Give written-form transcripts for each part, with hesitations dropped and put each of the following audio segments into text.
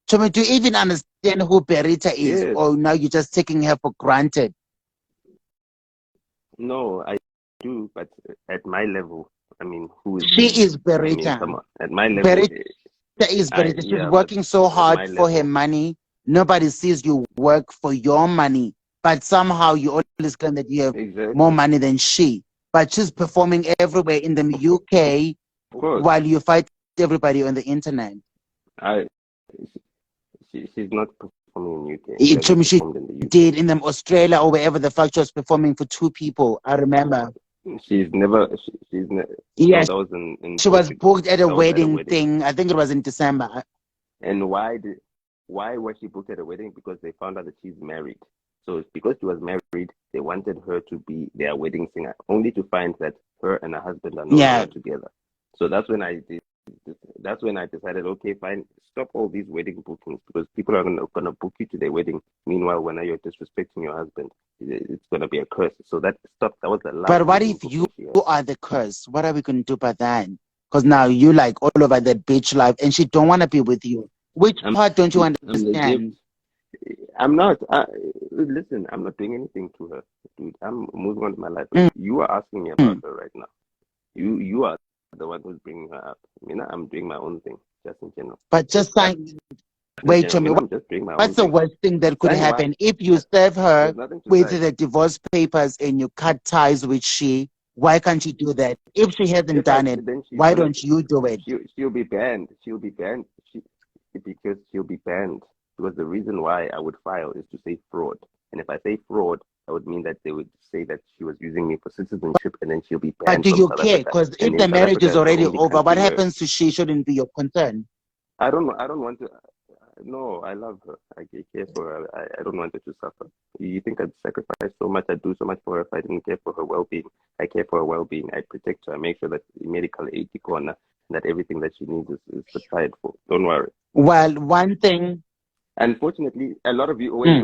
Chomi, do you even understand who Berita is? Yes. Or now you're just taking her for granted? No, I do, but at my level, I mean, who is She me? is I mean, Berita. come on. At my level, Berita is Berita. She's yeah, but working so at hard my for her level, money. Nobody sees you work for your money. But somehow you always claim that you have more exactly. money than she. But she's performing everywhere in the UK Of course, while you fight everybody on the internet. I she's not performing in UK. She hasn't She performed in the UK. did in them Australia or wherever the fuck she was performing for 2 people. I remember. She's never. She's no. Yes, That was in she was Portugal. booked at a That was at a wedding wedding. thing. I think it was in December. And why was she booked at a wedding? Because they found out that she's married. So it's because she was married, they wanted her to be their wedding singer, only to find that her and her husband are no Yeah. longer together. So that's when I did. That's when I decided, okay, fine, stop all these wedding bookings because people are gonna book you to their wedding. Meanwhile, when you're disrespecting your husband, it's gonna be a curse. So that stopped. That was the last. But what Wedding if you booking she had. are the curse? What are we going to do about that? Because now you like all over that bitch life and she don't want to be with you. Which I'm, part don't you I'm the gift. understand? I'm not. Listen, I'm not doing anything to her, dude. I'm moving on to my life. Mm. You are asking me about her right now. You are the one who's bringing her up. I mean, I'm doing my own thing, just in general. But just saying, wait, I tell me, mean, I'm just doing my own what's the thing. worst thing that could Sign why? happen if you serve her There's nothing to with sign. the divorce papers and you cut ties with she? Why can't you do that? If she hasn't done it, Then she's why gonna. don't you do it? She'll be banned. She'll be banned. Because she'll be banned. Because the reason why I would file is to say fraud. And if I say fraud, that would mean that they would say that she was using me for citizenship, and then she'll be But banned do from you South care? Africa. Because And if in the South marriage Africa is is the already only over, what country where happens to she shouldn't be your concern. I don't know. I don't want to. No, I love her. I care for her. I don't want her to suffer. You think I'd sacrifice so much? I'd do so much for her if I didn't care for her well-being. I care for her well-being. I protect her. I make sure that medical aid corner, that everything that she needs is supplied for. Don't worry. Well, one thing. Unfortunately, a lot of you. Wait.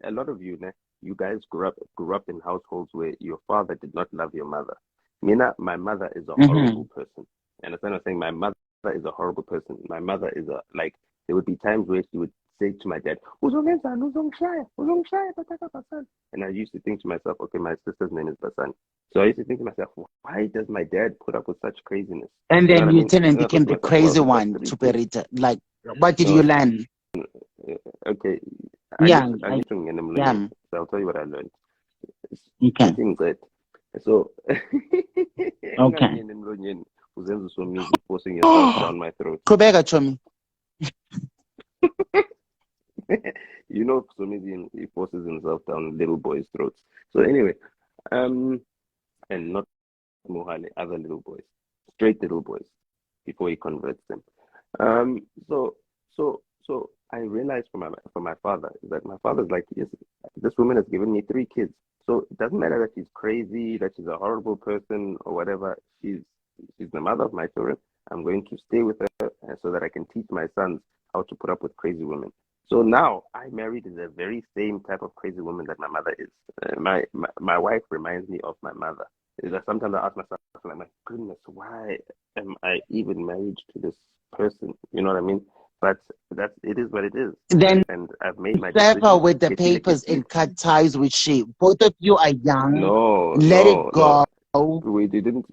A lot of you, you guys grew up in households where your father did not love your mother. Mina, my mother is a horrible person. You understand what I'm saying? My mother is a horrible person. My mother is a like. There would be times where she would say to my dad, "Uzongenza, uzongishaya, uzongishaya, batata Basan." And I used to think to myself, okay, my sister's name is Basan. So I used to think to myself, why does my dad put up with such craziness? And You know then what I you mean? turn and And I thought became to the myself, well, crazy he's got one 3 to kids. Perita. Like, what did No, you learn? okay. Yeah, I need to get them yeah. So I'll tell you what I learned. Okay. Nothing good. So Okay. forcing yourself down my throat. Kubeka Chomi. You know, Somizi, he forces himself down little boys' throats. So anyway, and not Mohale, other little boys, straight little boys, before he converts them. Um, so, so I realized from my father that my father's like, yes, this woman has given me 3 kids. So it doesn't matter that she's crazy, that she's a horrible person or whatever. She's the mother of my children. I'm going to stay with her so that I can teach my sons how to put up with crazy women. So now I married the very same type of crazy woman that my mother is. My wife reminds me of my mother. Sometimes I ask myself, like, my goodness, why am I even married to this person? You know what I mean? But it is what it is. Then And I've made my serve her decision. with the papers and cut ties with she. Both of you are young. Let it go. We didn't.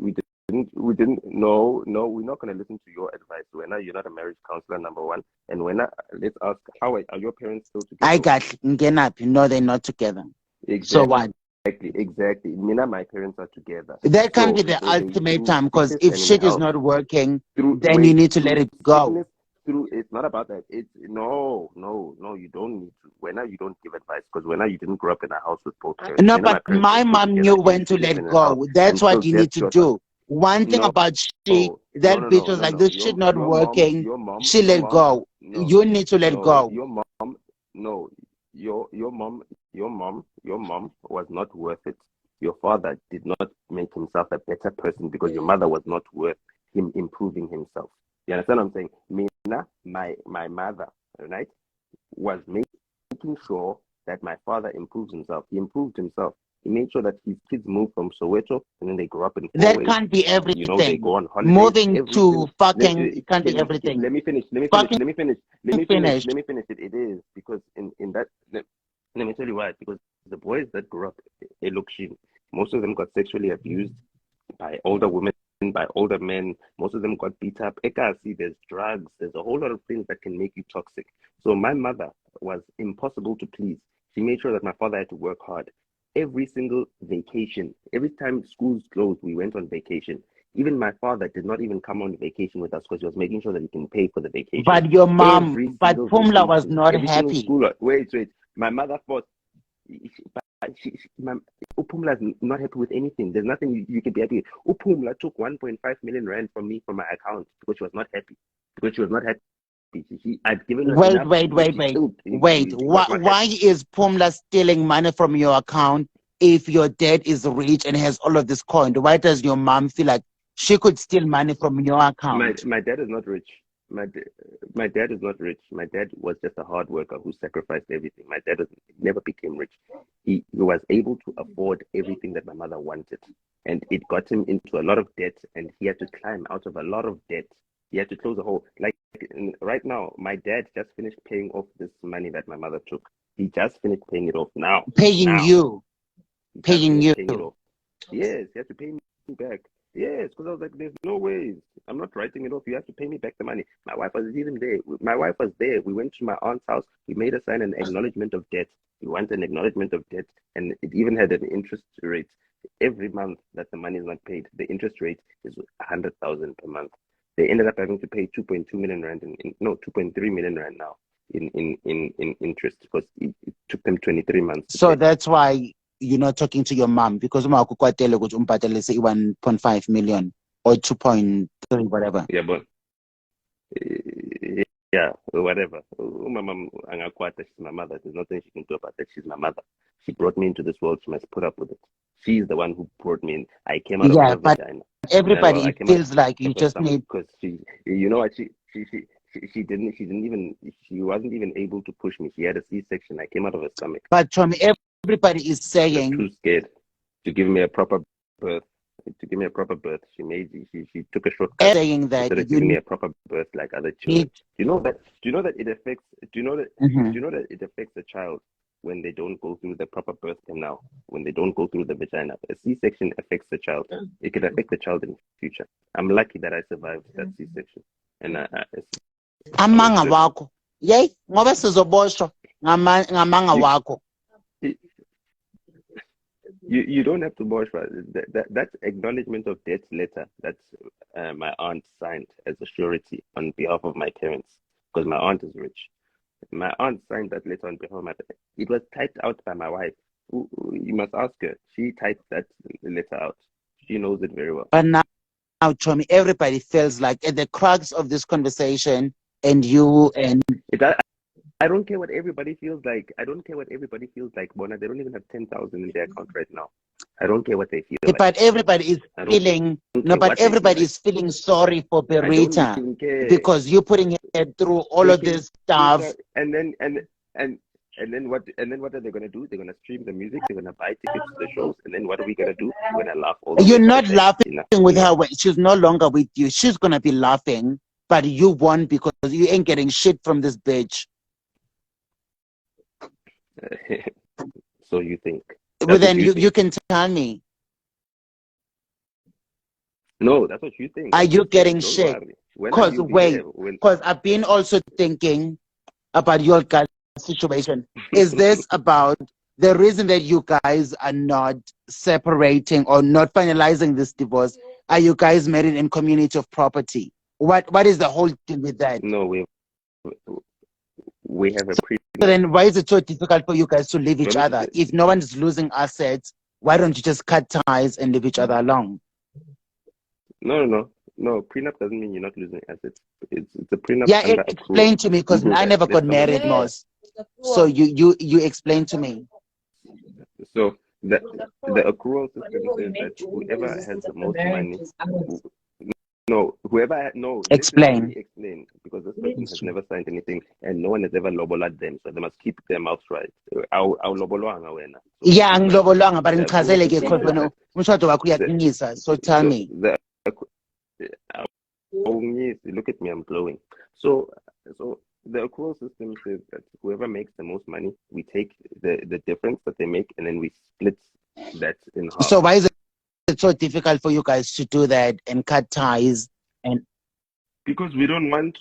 No, we're not going to listen to your advice. You're not a marriage counselor, number one. And let's ask, how are your parents still together? I got Ngenap. No, they're not together. Exactly. So what? Exactly. Mina, my parents are together. That can't be the ultimate time, because if shit is not working, then you need to let it go. It's not about that. No, you don't need to. You don't give advice, because you didn't grow up in a house with both parents. No, but my mom knew when to let go. That's what you need to do. One thing about she, that bitch was like, this shit not working. She let go. You need to let go. Your mom was not worth it. Your father did not make himself a better person because your mother was not worth him improving himself. You understand what I'm saying? Mina, my mother, right, was making sure that my father improves himself. He improved himself. He made sure that his kids moved from Soweto, and then they grew up in That Fourways. can't be everything. You know, they go on holidays. Moving to fucking, it can't be everything. Let me finish. Let me finish. It is because in that. Let me tell you why. Because the boys that grew up in Elukshin, most of them got sexually abused by older women, by older men. Most of them got beat up. Ekasi, there's drugs. There's a whole lot of things that can make you toxic. So my mother was impossible to please. She made sure that my father had to work hard. Every single vacation, every time schools closed, we went on vacation. Even my father did not even come on vacation with us because he was making sure that he can pay for the vacation. But your mom, but Pumla was not happy. School, wait. My mother thought Upumla is not happy with anything. There's nothing you can be happy with. Upumla took 1.5 million rand from me from my account because she was not happy. I'd given her enough. Wait. Why is Pumla stealing money from your account if your dad is rich and has all of this coin? Why does your mom feel like she could steal money from your account? My dad is not rich. My dad is not rich. My dad was just a hard worker who sacrificed everything. My dad never became rich. He was able to afford everything that my mother wanted. And it got him into a lot of debt, and he had to climb out of a lot of debt. He had to close the hole. Like right now, my dad just finished paying off this money that my mother took. He just finished paying it off now. Paying you? Paying it off. Yes, he had to pay me back. Yes, because I was like, there's no way. I'm not writing it off. You have to pay me back the money. My wife was even there. My wife was there. We went to my aunt's house. We made her sign an acknowledgement of debt. We want an acknowledgement of debt. And it even had an interest rate. Every month that the money is not paid, the interest rate is 100,000 per month. They ended up having to pay 2.2 million rand, 2.3 million rand now in interest because it took them 23 months. So that's why you're not talking to your mom because 1.5 million or 2.3 whatever. Yeah, but yeah, whatever. My mom, she's my mother. There's nothing she can do about that. She's my mother. She brought me into this world. She must put up with it. She's the one who brought me in. I came out of her vagina. Everybody feels like you just need because she, you know what, she wasn't even able to push me. She had a C-section. I came out of her stomach. But from everybody is saying she was too scared to give me a proper birth. She took a shortcut saying that instead of giving me a proper birth like other children. Do you know that it affects it affects the child when they don't go through the proper birth canal, when they don't go through the vagina. A C-section affects the child. It can affect the child in the future. I'm lucky that I survived that C-section. And amanga wako. Yay, ngoba sizoboshwa ngamanga wako. You don't have to wash that acknowledgement of debt letter that my aunt signed as a surety on behalf of my parents, because my aunt is rich. My aunt signed that letter on behalf of my parents. It was typed out by my wife. You must ask her. She typed that letter out. She knows it very well. But now, Tommy, everybody feels like at the crux of this conversation, and you and I don't care what everybody feels like. Bona, they don't even have 10,000 in their account right now. I don't care what they feel like. But everybody is feeling is feeling sorry for Berita because you're putting her through all of this stuff. And then what are they gonna do? They're gonna stream the music, they're gonna buy tickets to the shows, and then what are we gonna do? We're gonna laugh all the way. You're not laughing with her when she's no longer with you. She's gonna be laughing, but you won because you ain't getting shit from this bitch. So you think? Well, then you can tell me. No, that's what you think. Are you getting shit? Because I've been also thinking about your guys' situation. Is this about the reason that you guys are not separating or not finalizing this divorce? Are you guys married in community of property? What is the whole thing with that? No, we have a pre. So then why is it so difficult for you guys to leave each other? If no one is losing assets, why don't you just cut ties and leave each other alone? No. Prenup doesn't mean you're not losing assets. It's a prenup. Yeah, explain to me because I never got married, Moss. So you explain to me. So the accrual system says that whoever has the most money. Explain. Explain, because this person has never signed anything, and no one has ever lobolat them, so they must keep their mouth right. Yeah, ngilobolwanga, but ngichazele ke because wena umshado wakho uyaqinisa. So tell me. Look at me, I'm glowing. So the accrual system says that whoever makes the most money, we take the difference that they make, and then we split that in half. So why is it so difficult for you guys to do that and cut ties? And because we don't want